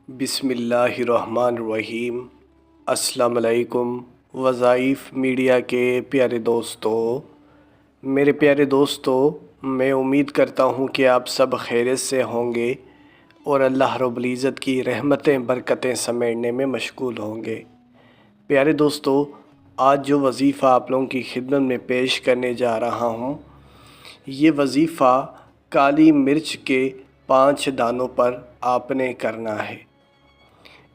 बिस्मिल्लाहिर्रहमानिर्रहीम। अस्सलाम वालेकुम। वज़ाइफ मीडिया के प्यारे दोस्तों, मेरे प्यारे दोस्तों, मैं उम्मीद करता हूँ कि आप सब खैरियत से होंगे और अल्लाह रब्बुल इज़्ज़त की रहमतें बरकतें समेटने में मशगूल होंगे। प्यारे दोस्तों, आज जो वज़ीफ़ा आप लोगों की खिदमत में पेश करने जा रहा हूँ, ये वज़ीफ़ा काली मिर्च के 5 दानों पर आपने करना है।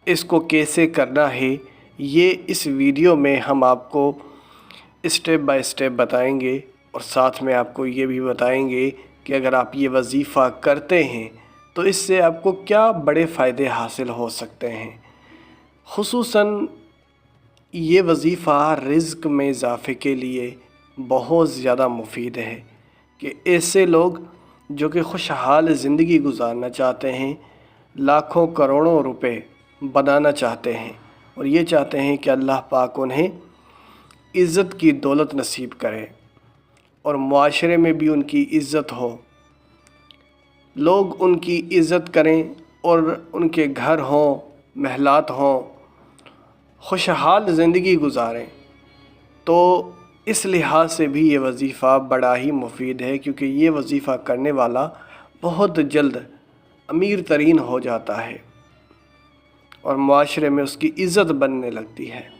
इसको कैसे करना है ये इस वीडियो में हम आपको स्टेप बाय स्टेप बताएंगे और साथ में आपको ये भी बताएंगे कि अगर आप ये वज़ीफ़ा करते हैं तो इससे आपको क्या बड़े फ़ायदे हासिल हो सकते हैं। ख़ुसूसन ये वज़ीफ़ा रिज़्क़ में इजाफ़े के लिए बहुत ज़्यादा मुफीद है कि ऐसे लोग जो कि खुशहाल ज़िंदगी गुजारना चाहते हैं, लाखों करोड़ों रुपए बनाना चाहते हैं और ये चाहते हैं कि अल्लाह पाक उन्हें इज़्ज़त की दौलत नसीब करे और मुआशरे में भी उनकी इज़्ज़त हो, लोग उनकी इज़्ज़त करें और उनके घर हों, महलात हों, खुशहाल ज़िंदगी गुजारें। तो इस लिहाज से भी ये वज़ीफ़ा बड़ा ही मुफीद है, क्योंकि ये वज़ीफ़ा करने वाला बहुत जल्द अमीर तरीन हो जाता है और मुआशरे में उसकी इज़्ज़त बनने लगती है।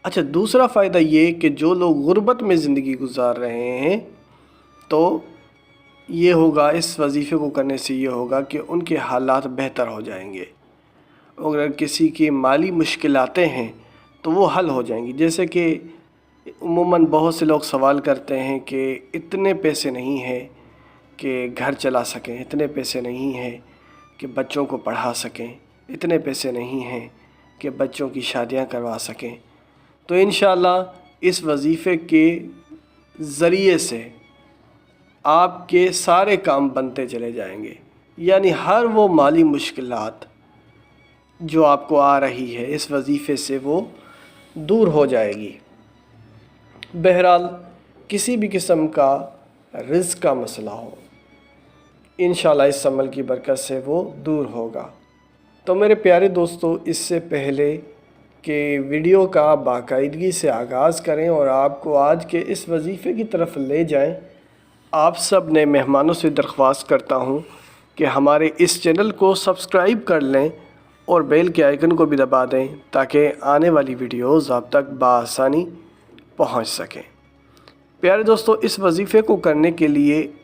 अच्छा, दूसरा फ़ायदा ये कि जो लोग गुर्बत में ज़िंदगी गुजार रहे हैं तो ये होगा, इस वज़ीफ़े को करने से ये होगा कि उनके हालात बेहतर हो जाएंगे। अगर किसी की माली मुश्किलातें हैं तो वो हल हो जाएंगी। जैसे कि उमूमन बहुत से लोग सवाल करते हैं कि इतने पैसे नहीं हैं कि घर चला सकें, इतने पैसे नहीं हैं कि बच्चों को पढ़ा सकें, इतने पैसे नहीं हैं कि बच्चों की शादियां करवा सकें। तो इंशाअल्लाह इस वज़ीफ़े के ज़रिए से आपके सारे काम बनते चले जाएंगे, यानी हर वो माली मुश्किलात जो आपको आ रही है इस वज़ीफ़े से वो दूर हो जाएगी। बहरहाल किसी भी किस्म का रिज़्क़ का मसला हो, इंशाअल्लाह इस अमल की बरकत से वो दूर होगा। तो मेरे प्यारे दोस्तों, इससे पहले कि वीडियो का बाकायदगी से आगाज़ करें और आपको आज के इस वज़ीफ़े की तरफ ले जाएं, आप सब ने मेहमानों से दरख्वास्त करता हूं कि हमारे इस चैनल को सब्सक्राइब कर लें और बेल के आइकन को भी दबा दें ताकि आने वाली वीडियोज़ आप तक बआसानी पहुंच सकें। प्यारे दोस्तों, इस वज़ीफ़े को करने के लिए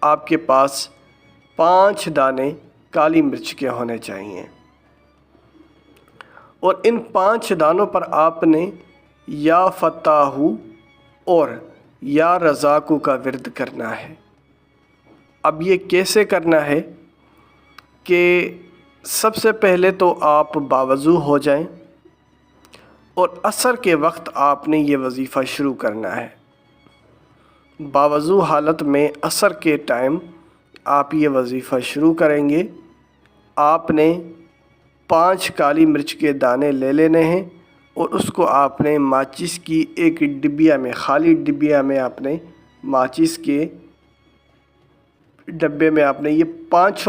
आपके पास 5 दाने काली मिर्च के होने चाहिए और इन 5 दानों पर आपने या फ़त्ताहू और या रज़ाक़ू का विर्द करना है। अब ये कैसे करना है कि सबसे पहले तो आप बावज़ू हो जाएं और असर के वक्त आपने ये वज़ीफ़ा शुरू करना है। बावज़ू हालत में असर के टाइम आप ये वज़ीफ़ा शुरू करेंगे। आपने 5 काली मिर्च के दाने ले लेने हैं और उसको आपने माचिस की एक डिबिया में, खाली डिबिया में, आपने माचिस के डब्बे में आपने ये 5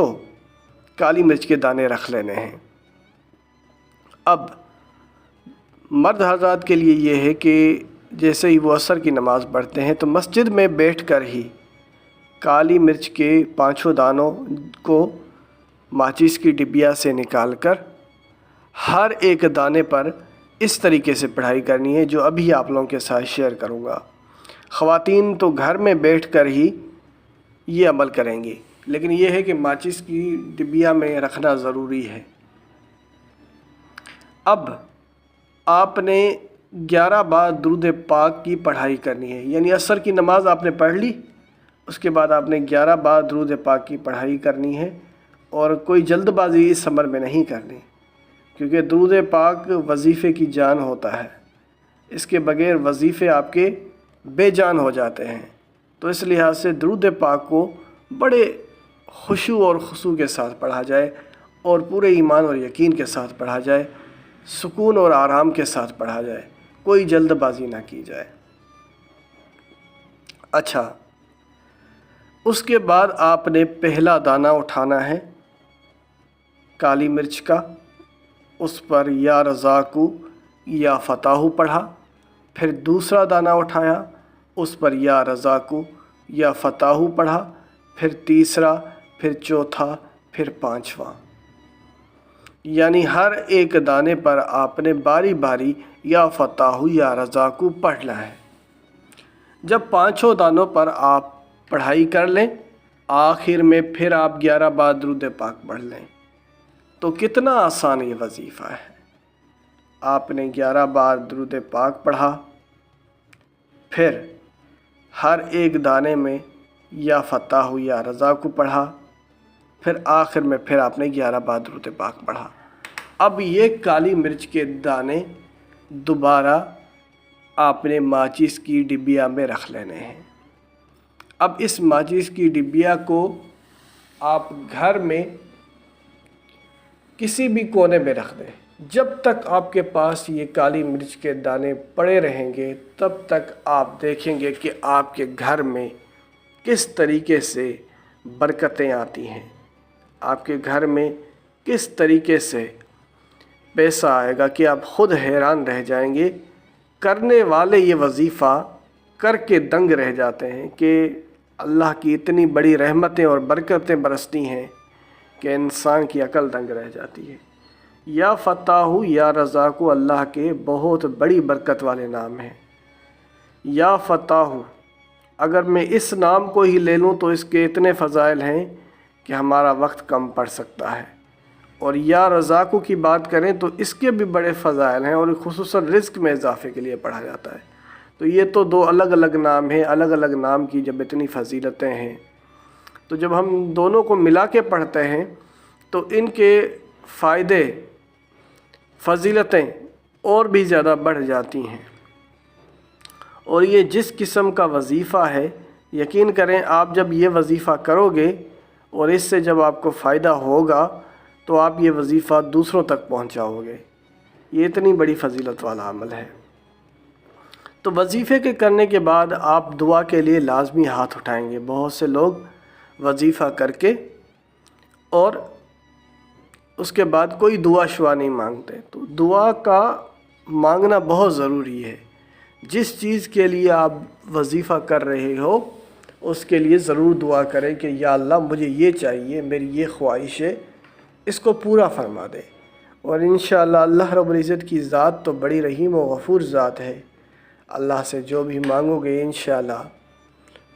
काली मिर्च के दाने रख लेने हैं। अब मर्द हज़रात के लिए ये है कि जैसे ही वो असर की नमाज़ पढ़ते हैं तो मस्जिद में बैठकर ही काली मिर्च के 5 दानों को माचिस की डिबिया से निकालकर हर एक दाने पर इस तरीके से पढ़ाई करनी है जो अभी आप लोगों के साथ शेयर करूँगा। ख़वातीन तो घर में बैठकर ही ये अमल करेंगी, लेकिन ये है कि माचिस की डिबिया में रखना ज़रूरी है। अब आपने 11 बार दुरूद पाक की पढ़ाई करनी है, यानी असर की नमाज़ आपने पढ़ ली, उसके बाद आपने 11 बार दुरूद पाक की पढ़ाई करनी है और कोई जल्दबाजी इस अमल में नहीं करनी, क्योंकि दुरूद पाक वज़ीफ़े की जान होता है। इसके बग़ैर वज़ीफ़े आपके बेजान हो जाते हैं। तो इस लिहाज से दुरूद पाक को बड़े खुशू और खुशू के साथ पढ़ा जाए और पूरे ईमान और यकीन के साथ पढ़ा जाए, सुकून और आराम के साथ पढ़ा जाए, कोई जल्दबाजी ना की जाए। अच्छा, उसके बाद आपने पहला दाना उठाना है کالی مرچ کا، اس پر یا رزاقو یا فتاحو پڑھا، پھر دوسرا دانہ اٹھایا، اس پر یا رزاقو یا فتاحو پڑھا، پھر تیسرا، پھر چوتھا، پھر پانچواں، یعنی ہر ایک دانے پر آپ نے باری باری یا فتاحو یا رزاقو پڑھنا ہے۔ جب پانچوں دانوں پر آپ پڑھائی کر لیں، آخر میں پھر آپ 11 بار درود پاک پڑھ لیں، تو کتنا آسان یہ وظیفہ ہے۔ آپ نے 11 بار درود پاک پڑھا، پھر ہر ایک دانے میں یا فتاحو یا رزاقو پڑھا، پھر آخر میں پھر آپ نے 11 بار درود پاک پڑھا۔ اب یہ کالی مرچ کے دانے دوبارہ آپ نے ماچس کی ڈبیا میں رکھ لینے ہیں۔ اب اس ماچس کی ڈبیا کو آپ گھر میں کسی بھی کونے میں رکھ دیں۔ جب تک آپ کے پاس یہ کالی مرچ کے دانے پڑے رہیں گے، تب تک آپ دیکھیں گے کہ آپ کے گھر میں کس طریقے سے برکتیں آتی ہیں، آپ کے گھر میں کس طریقے سے پیسہ آئے گا کہ آپ خود حیران رہ جائیں گے۔ کرنے والے یہ وظیفہ کر کے دنگ رہ جاتے ہیں کہ اللہ کی اتنی بڑی رحمتیں اور برکتیں برستی ہیں کہ انسان کی عقل دنگ رہ جاتی ہے۔ یا فتاحو یا رزاقو اللہ کے بہت بڑی برکت والے نام ہیں۔ یا فتاحو، اگر میں اس نام کو ہی لے لوں تو اس کے اتنے فضائل ہیں کہ ہمارا وقت کم پڑ سکتا ہے، اور یا رزاقو کی بات کریں تو اس کے بھی بڑے فضائل ہیں، اور خصوصاً رزق میں اضافے کے لیے پڑھا جاتا ہے۔ تو یہ تو دو الگ الگ نام ہیں، الگ الگ نام کی جب اتنی فضیلتیں ہیں، تو جب ہم دونوں کو ملا کے پڑھتے ہیں تو ان کے فائدے، فضیلتیں اور بھی زیادہ بڑھ جاتی ہیں۔ اور یہ جس قسم کا وظیفہ ہے، یقین کریں آپ جب یہ وظیفہ کرو گے اور اس سے جب آپ کو فائدہ ہوگا تو آپ یہ وظیفہ دوسروں تک پہنچاؤ گے۔ یہ اتنی بڑی فضیلت والا عمل ہے۔ تو وظیفے کے کرنے کے بعد آپ دعا کے لیے لازمی ہاتھ اٹھائیں گے۔ بہت سے لوگ وظیفہ کر کے اور اس کے بعد کوئی دعا شعا نہیں مانگتے، تو دعا کا مانگنا بہت ضروری ہے۔ جس چیز کے لیے آپ وظیفہ کر رہے ہو اس کے لیے ضرور دعا کریں کہ یا اللہ مجھے یہ چاہیے، میری یہ خواہش ہے، اس کو پورا فرما دے، اور انشاءاللہ اللہ رب العزت کی ذات تو بڑی رحیم و غفور ذات ہے۔ اللہ سے جو بھی مانگو گے انشاءاللہ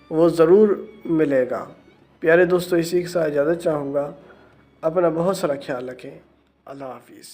وہ ضرور ملے گا۔ پیارے دوستو، اسی کے ساتھ اجازت چاہوں گا۔ اپنا بہت سارا خیال رکھیں۔ اللہ حافظ۔